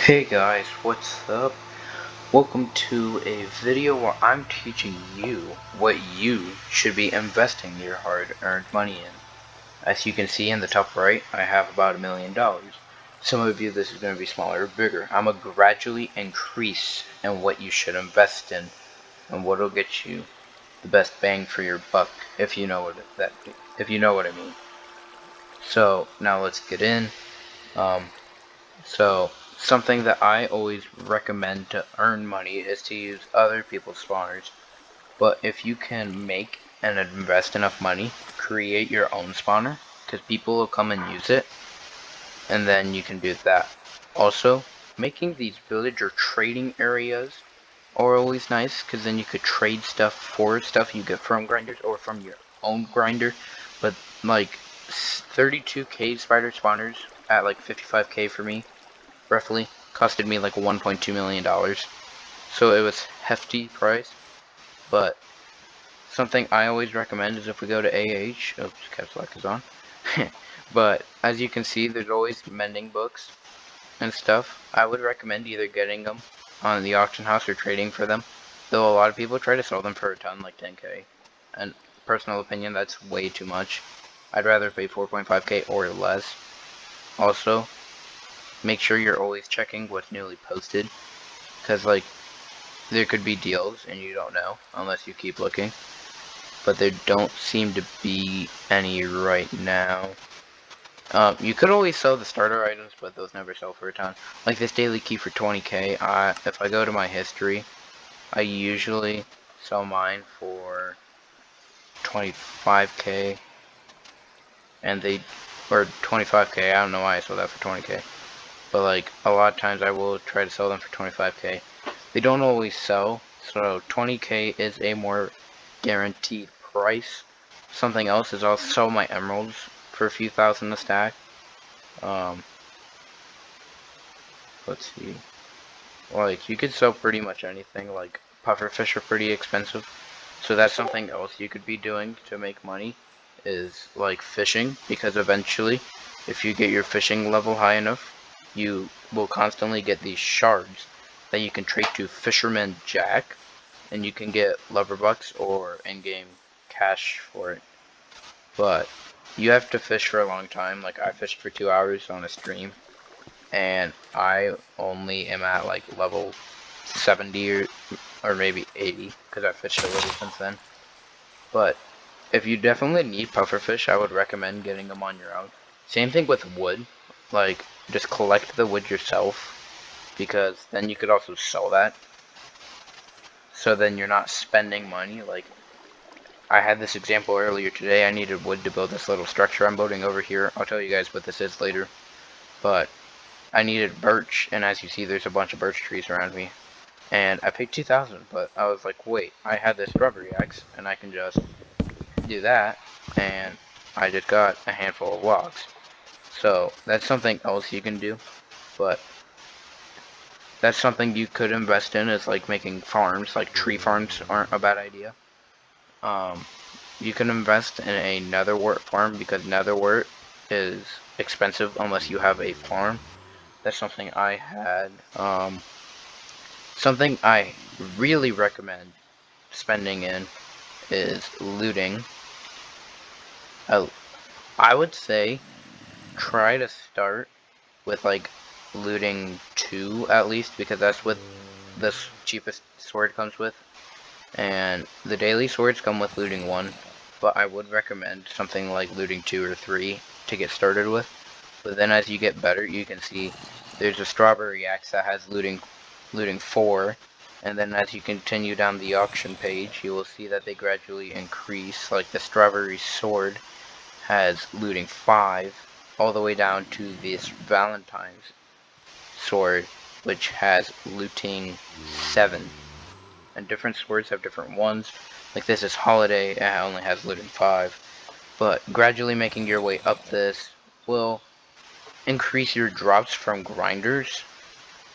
Hey guys, what's up? Welcome to a video where I'm teaching you what you should be investing your hard-earned money in. As you can see in the top right, I have about $1,000,000. Some of you, this is going to be smaller or bigger. I'm going to gradually increase in what you should invest in and what will get you the best bang for your buck, if you know what I mean. So now let's get in. Um, So, something that I always recommend to earn money is to use other people's spawners. But if you can make and invest enough money, create your own spawner, because people will come and use it, and then you can do that. Also, making these village or trading areas are always nice, because then you could trade stuff for stuff you get from grinders or from your own grinder. But like 32k spider spawners at like 55k for me roughly costed me like $1.2 million. So it was hefty price, but something I always recommend is if we go to AH, oops, caps lock is on. But as you can see, there's always mending books and stuff. I would recommend either getting them on the auction house or trading for them. Though a lot of people try to sell them for a ton, like 10k. And personal opinion, that's way too much. I'd rather pay 4.5k or less. Also, make sure you're always checking what's newly posted, because like there could be deals and you don't know unless you keep looking, but there don't seem to be any right now. You could always sell the starter items, but those never sell for a ton. Like this daily key for 20k. If I go to my history, I usually sell mine for 25k, and or 25k. I don't know why I sold that for 20k. But like a lot of times I will try to sell them for 25k. They don't always sell, so 20k is a more guaranteed price. Something else is I'll sell my emeralds for a few thousand a stack. Um, let's see. Like you could sell pretty much anything. Like pufferfish are pretty expensive, so that's something else you could be doing to make money. Is like fishing, because eventually, if you get your fishing level high enough, you will constantly get these shards that you can trade to Fisherman Jack, and you can get lover bucks or in-game cash for it. But you have to fish for a long time. Like I fished for 2 hours on a stream, and I only am at like level 70 or maybe 80 because I fished a little since then. But if you definitely need pufferfish, I would recommend getting them on your own. Same thing with wood. Like just collect the wood yourself, because then you could also sell that. So then you're not spending money. Like I had this example earlier today. I needed wood to build this little structure I'm building over here. I'll tell you guys what this is later. But I needed birch, and as you see, there's a bunch of birch trees around me. And I paid 2,000, but I was like, wait, I had this strawberry axe, and I can just do that, and I just got a handful of logs. So that's something else you can do, but that's something you could invest in, is like making farms. Like tree farms aren't a bad idea. Um, you can invest in a netherwort farm, because netherwort is expensive unless you have a farm. That's something I had. Something I really recommend spending in is looting. Uh, I would say try to start with like looting 2 at least, because that's what this cheapest sword comes with. And the daily swords come with looting 1, but I would recommend something like looting 2 or 3 to get started with. But then as you get better, you can see there's a strawberry axe that has looting 4, and then as you continue down the auction page, you will see that they gradually increase. Like the strawberry sword has looting 5, all the way down to this Valentine's sword, which has looting 7. And different swords have different ones. Like this is holiday, it only has looting 5. But gradually making your way up this will increase your drops from grinders,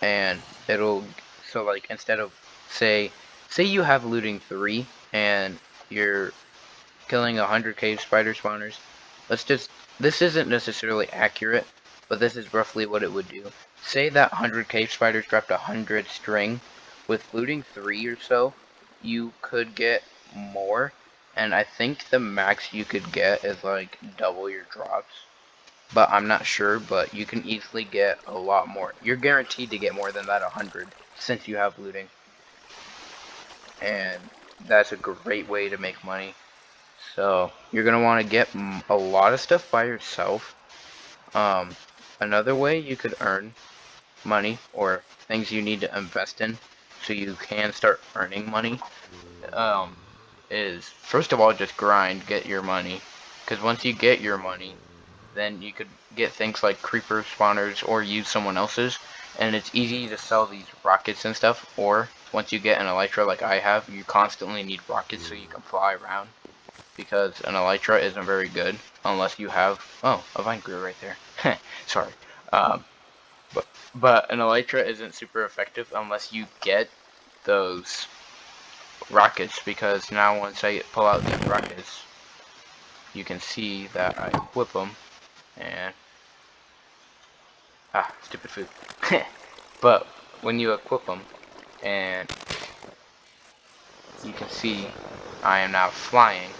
and it'll, so like instead of say you have looting 3 and you're killing 100k spider spawners. Let's just, this isn't necessarily accurate, but this is roughly what it would do. Say that 100 cave spiders dropped 100 string. With looting 3 or so, you could get more, and I think the max you could get is like double your drops. But I'm not sure, but you can easily get a lot more. You're guaranteed to get more than that 100 since you have looting. And that's a great way to make money. So you're going to want to get a lot of stuff by yourself. Another way you could earn money, or things you need to invest in so you can start earning money, is first of all just grind, get your money. Because once you get your money, then you could get things like creeper spawners or use someone else's, and it's easy to sell these rockets and stuff. Or once you get an elytra like I have, you constantly need rockets so you can fly around, because an elytra isn't very good unless you have, oh, a vine grew right there. Sorry. But an elytra isn't super effective unless you get those rockets, because now once I pull out these rockets, you can see that I equip them, and stupid food. But when you equip them, and you can see I am now flying,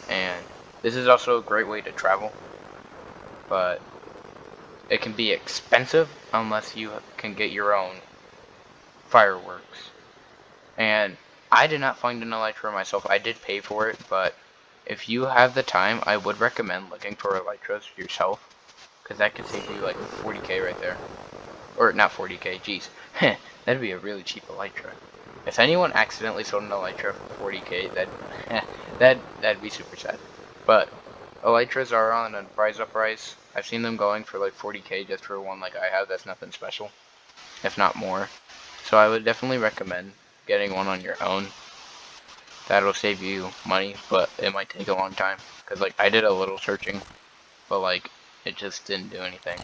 and this is also a great way to travel, but it can be expensive unless you can get your own fireworks. And I did not find an elytra myself. I did pay for it, but if you have the time, I would recommend looking for elytras yourself, because that could save you like 40k right there. Or not 40k, jeez. That'd be a really cheap elytra. If anyone accidentally sold an elytra for 40k, that'd be super sad. But elytras are on a rise up rise. I've seen them going for like 40k just for one like I have. That's nothing special, if not more. So I would definitely recommend getting one on your own. That'll save you money, but it might take a long time. Cause like I did a little searching, but like it just didn't do anything.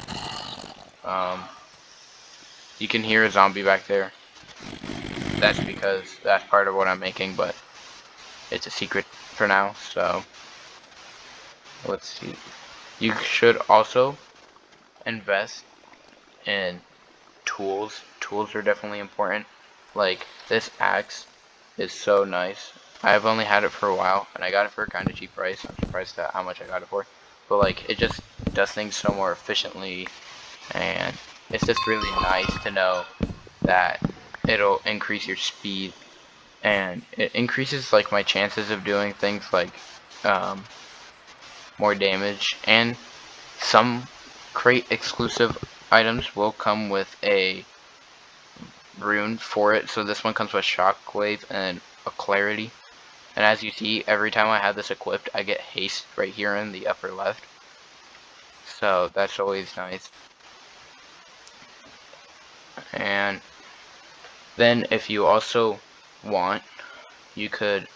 You can hear a zombie back there. That's because that's part of what I'm making, but it's a secret for now, so let's see. You should also invest in tools. Tools are definitely important. Like, this axe is so nice. I've only had it for a while, and I got it for a kind of cheap price. I'm surprised at how much I got it for. But, like, it just does things so more efficiently, and it's just really nice to know that it'll increase your speed, and it increases, like, my chances of doing things like, more damage, and some crate exclusive items will come with a rune for it. So this one comes with shockwave and a clarity, and as you see, every time I have this equipped, I get haste right here in the upper left, so that's always nice. And then if you also want, you could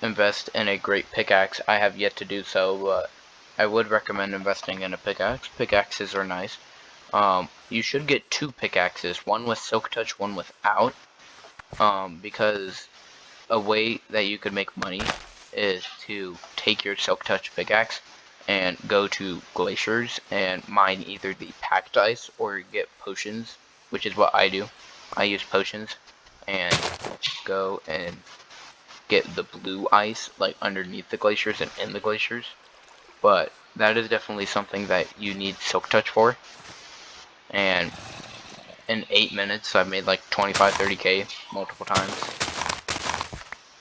invest in a great pickaxe. I have yet to do so, but I would recommend investing in a pickaxe. Pickaxes are nice. You should get 2 pickaxes, one with silk touch, one without, because a way that you could make money is to take your silk touch pickaxe and go to glaciers and mine either the packed ice or get potions, which is what I do. I use potions and go and get the blue ice like underneath the glaciers and in the glaciers. But that is definitely something that you need silk touch for, and in 8 minutes I've made like 25-30k multiple times.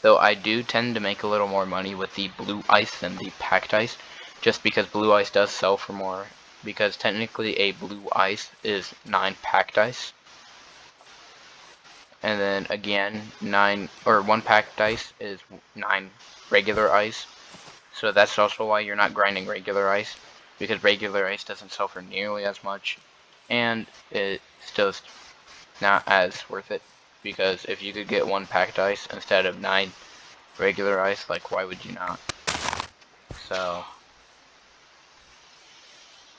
Though I do tend to make a little more money with the blue ice than the packed ice, just because blue ice does sell for more, because technically a blue ice is 9 packed ice, and then again 1 packed ice is 9 regular ice. So that's also why you're not grinding regular ice, because regular ice doesn't sell for nearly as much, and it's just not as worth it, because if you could get 1 packed ice instead of 9 regular ice, like, why would you not? So,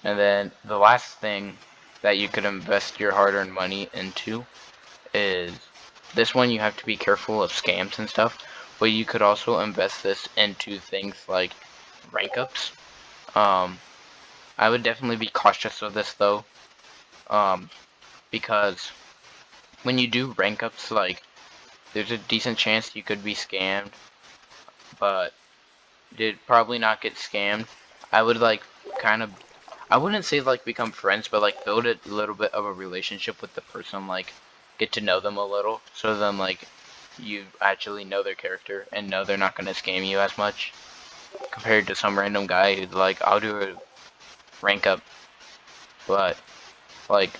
and then the last thing that you could invest your hard-earned money into is this one. You have to be careful of scams and stuff, but you could also invest this into things like rank ups. I would definitely be cautious of this though, because when you do rank ups, like, there's a decent chance you could be scammed, but did probably not get scammed. I would like kind of, I wouldn't say like become friends, but like build a little bit of a relationship with the person, like get to know them a little, so then like you actually know their character and know they're not gonna scam you as much compared to some random guy who's like, I'll do a rank up, but like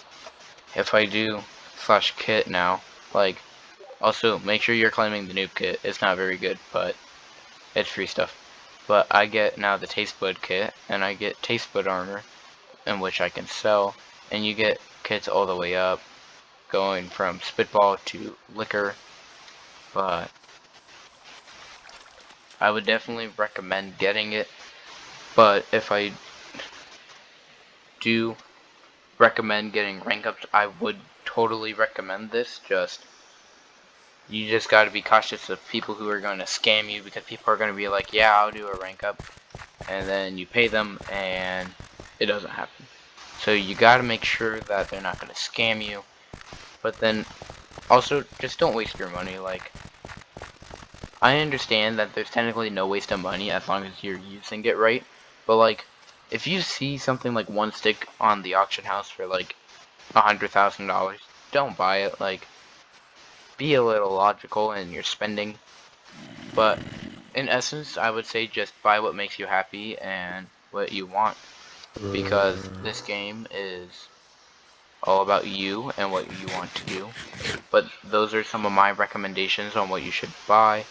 if I do slash kit now, like also make sure you're claiming the noob kit. It's not very good, but it's free stuff. But I get now the taste bud kit, and I get taste bud armor, in which I can sell, and you get kits all the way up, going from spitball to liquor. But I would definitely recommend getting it. But if I do recommend getting rank ups, I would totally recommend this. You just got to be cautious of people who are going to scam you, because people are going to be like, yeah, I'll do a rank up, and then you pay them and it doesn't happen. So you got to make sure that they're not going to scam you. But then also just don't waste your money. Like, I understand that there's technically no waste of money as long as you're using it right, but like if you see something like one stick on the auction house for like $100,000, don't buy it. Like, be a little logical in your spending. But in essence, I would say just buy what makes you happy and what you want, because this game is all about you and what you want to do. But those are some of my recommendations on what you should buy.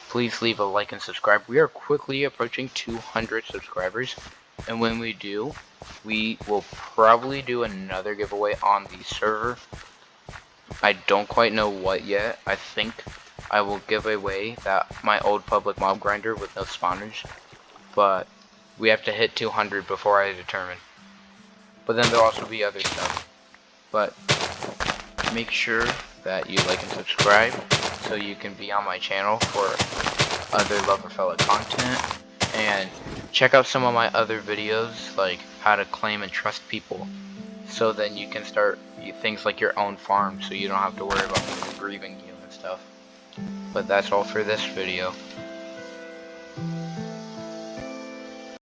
Please leave a like and subscribe. We are quickly approaching 200 subscribers, and when we do, we will probably do another giveaway on the server. I don't quite know what yet. I think I will give away my old public mob grinder with no spawners, but we have to hit 200 before I determine. But then there'll also be other stuff. But make sure that you like and subscribe so you can be on my channel for other Loverfella content, and check out some of my other videos like how to claim and trust people, so then you can start things like your own farm so you don't have to worry about people grieving you and stuff. But that's all for this video.